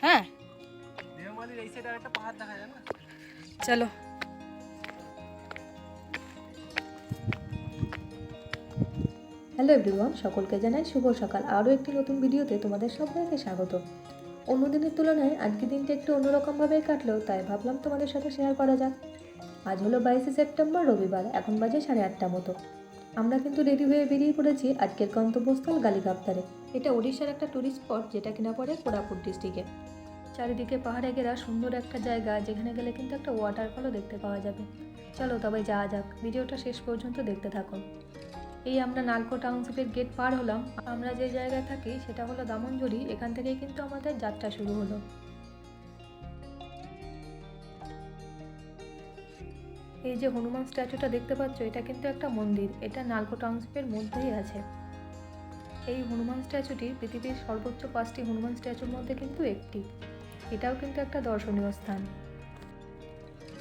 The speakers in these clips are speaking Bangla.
হ্যাঁ দেওমালির এই সাইডে একটা পাহাড় দেখা যায় না। চলো। হ্যালো এভরিওয়ান, সকলকে জানাই শুভ সকাল। আরও একটি নতুন ভিডিওতে তোমাদের সবাইকে স্বাগত। অন্য দিনের তুলনায় আজকের দিনটা একটু অন্যরকমভাবেই কাটলো, তাই ভাবলাম তোমাদের সাথে শেয়ার করা যাক। আজ হলো 22শে সেপ্টেম্বর, রবিবার। এখন বাজে 8:30 মতো। আমরা কিন্তু রেডি হয়ে বেরিয়ে পড়েছি আজকের গন্তব্যস্থল গালিগাপ্তারে। এটা ওড়িশার একটা ট্যুরিস্ট স্পট, যেটা কিনা পড়ে কোরাপুট ডিস্ট্রিক্টে। চারিদিকে পাহাড়ে ঘেরা সুন্দর একটা জায়গা, যেখানে গেলে কিন্তু একটা ওয়াটারফলও দেখতে পাওয়া যাবে। চলো তবে যাওয়া যাক, ভিডিওটা শেষ পর্যন্ত দেখতে থাকো। এই আমরা নালকো টাউনশিপের গেট পার হলাম। আমরা যে জায়গায় থাকি সেটা হলো দামনজুরি। এখান থেকেই কিন্তু আমাদের যাত্রা শুরু হলো। এই যে হনুমান স্ট্যাচুটা দেখতে পাচ্ছ, এটা কিন্তু একটা মন্দির। এটা নালকো টাউনশিপের মধ্যেই আছে। এই হনুমান স্ট্যাচুটি পৃথিবীর সর্বোচ্চ 5টি হনুমান স্ট্যাচুর মধ্যে কিন্তু একটি। এটাও কিন্তু একটা দর্শনীয় স্থান।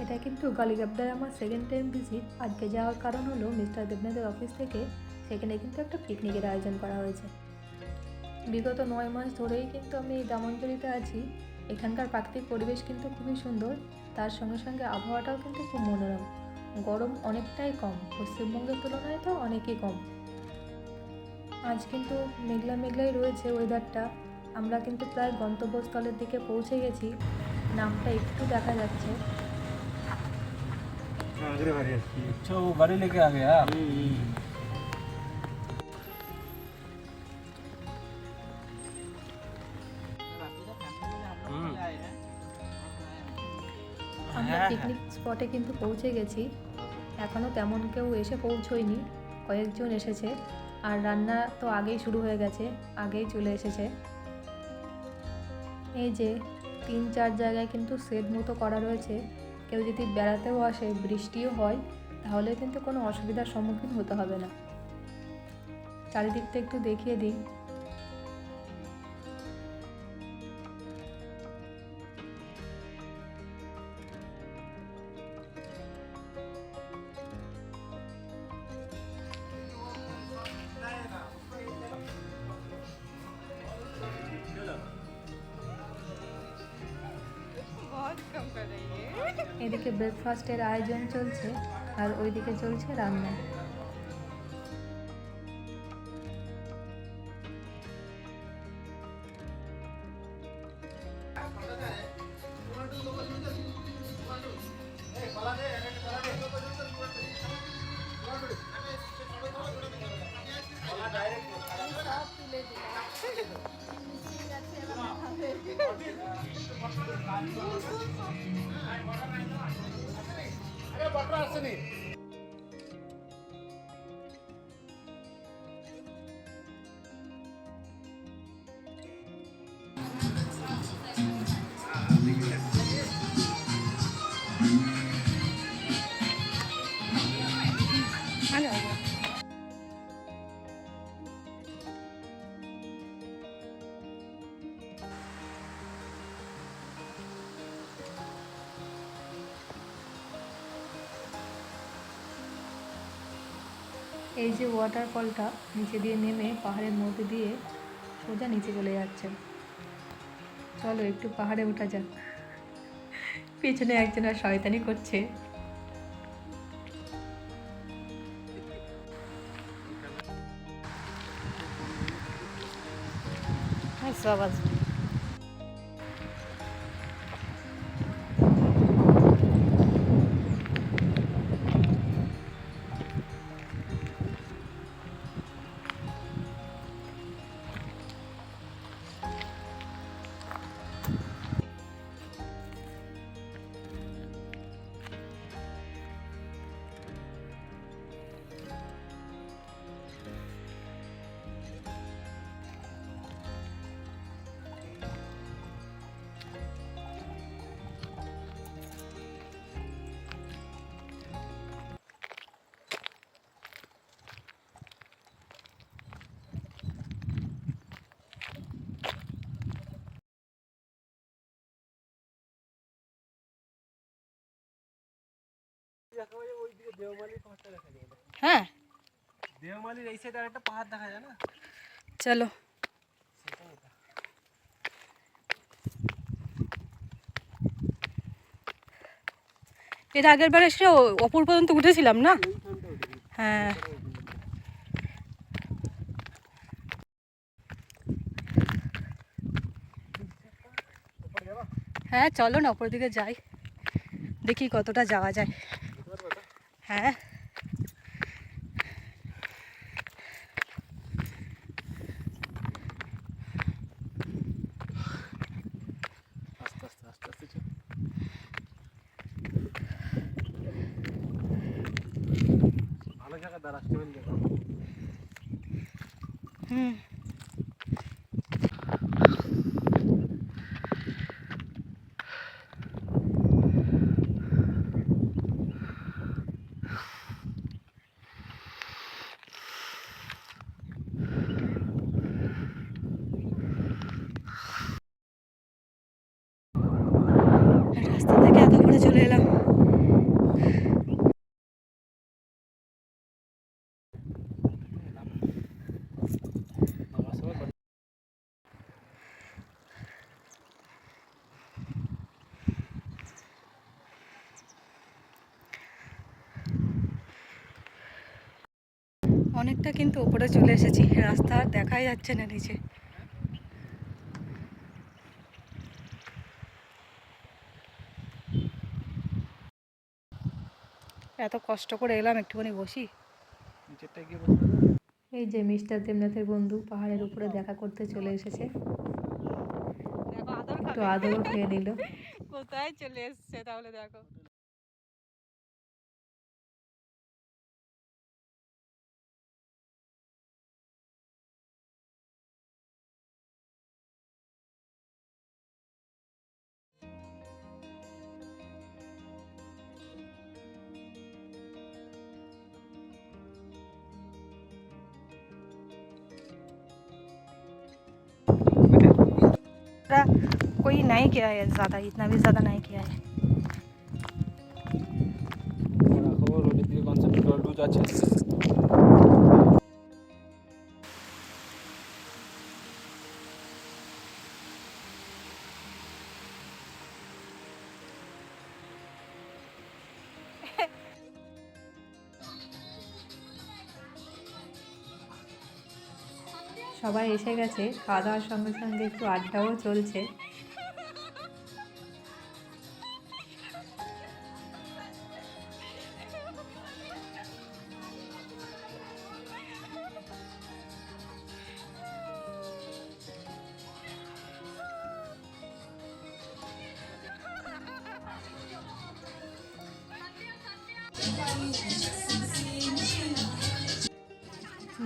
এটা কিন্তু গালিগাপ্তায় আমার সেকেন্ড টাইম ভিজিট। আজকে যাওয়ার কারণ হলো মিস্টার দেবনাথের অফিস থেকে সেখানে কিন্তু একটা পিকনিকের আয়োজন করা হয়েছে। বিগত 9 মাস ধরেই কিন্তু আমি এই দামনজুরিতে আছি। এখানকার প্রাকৃতিক পরিবেশ কিন্তু খুবই সুন্দর, তার সঙ্গে সঙ্গে আবহাওয়াটাও কিন্তু খুব মনোরম। গরম অনেকটাই কম, পশ্চিমবঙ্গের তুলনায় তো অনেকই কম। আজ কিন্তু মেঘলা মেঘলাই রয়েছে ওয়েদারটা। আমরা কিন্তু প্রায় গন্তব্যস্থলের দিকে পৌঁছে গেছি। নামটা একটু দেখা যাচ্ছে। अच्छा वो गाड़ी लेके आ गया। আমরা পিকনিক স্পটে কিন্তু পৌঁছে গেছি। এখনও তেমন কেউ এসে পৌঁছয়নি, কয়েকজন এসেছে। আর রান্না তো আগেই শুরু হয়ে গেছে, আগেই চলে এসেছে। এই যে 3-4 জায়গায় কিন্তু শেড মতো করা রয়েছে। কেউ যদি বেড়াতেও আসে, বৃষ্টিও হয়, তাহলে কিন্তু কোনো অসুবিধার সম্মুখীন হতে হবে না। চারিদিকটা একটু দেখিয়ে দিই। এদিকে ব্রেকফাস্টের আয়োজন চলছে, আর ওইদিকে চলছে রান্না। এই যে ওয়াটারফলটা নিচে দিয়ে নেমে পাহাড়ের মধ্যে দিয়ে সোজা নিচে চলে যাচ্ছে। চলো একটু পাহাড়ে ওঠা যাক। পেছনে একজন আর শয়তানি করছে। সব আছে। হ্যাঁ দেওমালির এই সাইডে একটা পাহাড় দেখা যায় না। চলো। এর আগের বার এসে অপর পর্যন্ত উঠেছিলাম না? হ্যাঁ। হ্যাঁ চলো না, ওপর দিকে যাই, দেখি কতটা যাওয়া যায়। হ্যাঁ আস্তে আস্তে আস্তে আস্তে চল। ভালো জায়গা দাঁড়াস, টেবিল দেখো। হুম। রাস্তা থেকে এত করে চলে এলাম। আমার সময় বাড়ি। অনেকটা কিন্তু ওপরে চলে এসেছি, রাস্তা আর দেখাই যাচ্ছে না নিচে। এত কষ্ট করে এলাম, একটুখানি বসি। নিচেরটা গিয়ে বসে থাকো। এই যে মিস্টার দেবনাথের বন্ধু পাহাড়ের উপরে দেখা করতে চলে এসেছে, দেখো আদর একটু খাবে। আদরও খেয়ে নিল। কোথায় চলে এসছে তাহলে দেখো। कोई नहीं किया है ज़्यादा, इतना भी ज़्यादा नहीं किया है। রাখো, রোডের দিকে কনসেন্ট্রেট লুজ আছে। সবাই এসে গেছে, খাওয়া দাওয়ার সঙ্গে সঙ্গে একটু আড্ডাও চলছে।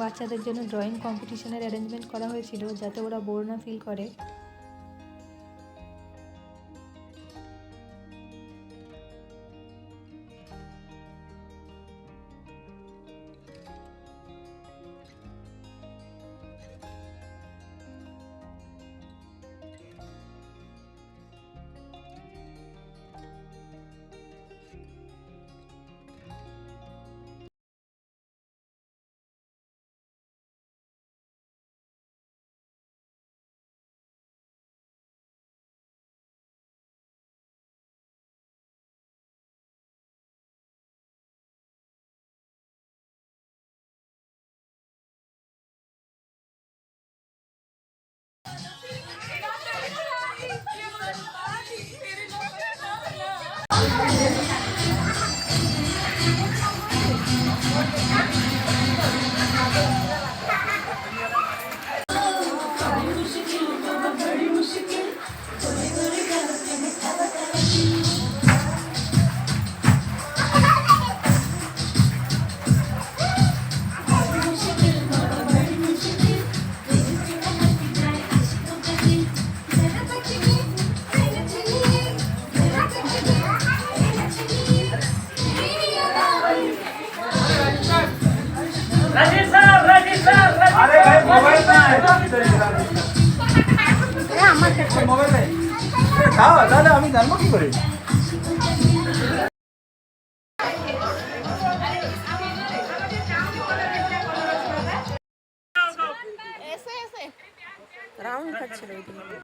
বাচ্চাদের জন্য ড্রয়িং কম্পিটিশনের অ্যারেঞ্জমেন্ট করা হয়েছিল যাতে ওরা বোর না ফিল করে। দাদা আমি জানবো কি করে? রাউন্ড খাচ্ছিল ওইদিকে।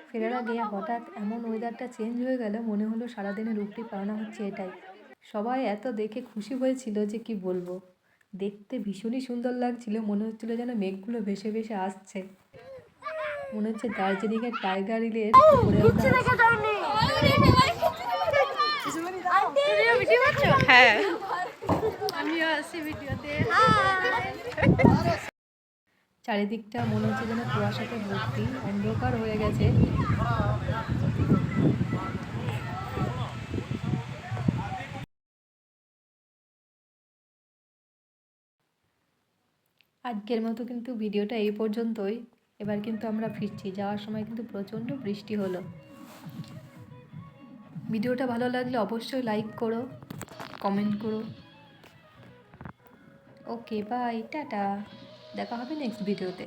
ফেরার আগে হঠাৎ এমন ওয়েদারটা চেঞ্জ হয়ে গেল, মনে হলো সারাদিনের উপরি পাওনা হচ্ছে এটাই। সবাই এত দেখে খুশি হয়েছিল যে কি বলবো। দেখতে ভীষণই সুন্দর লাগছিল, মনে হচ্ছিল যেন মেঘগুলো ভেসে ভেসে আসছে। মনে হচ্ছে দার্জিলিংয়ের টাইগার হিলের উপরে হ্যাঁ, আমিও আছি ভিডিওতে। চারিদিকটা মনে হচ্ছে যেন কুয়াশাতে ভর্তি, অন্ধকার হয়ে গেছে। আজকের মতো কিন্তু ভিডিওটা এই পর্যন্তই। এবার কিন্তু আমরা ফিরছি, যাওয়ার সময় কিন্তু প্রচণ্ড বৃষ্টি হলো। ভিডিওটা ভালো লাগলে অবশ্যই লাইক করো, কমেন্ট করো। ওকে বাই, টাটা, দেখা হবে নেক্সট ভিডিওতে।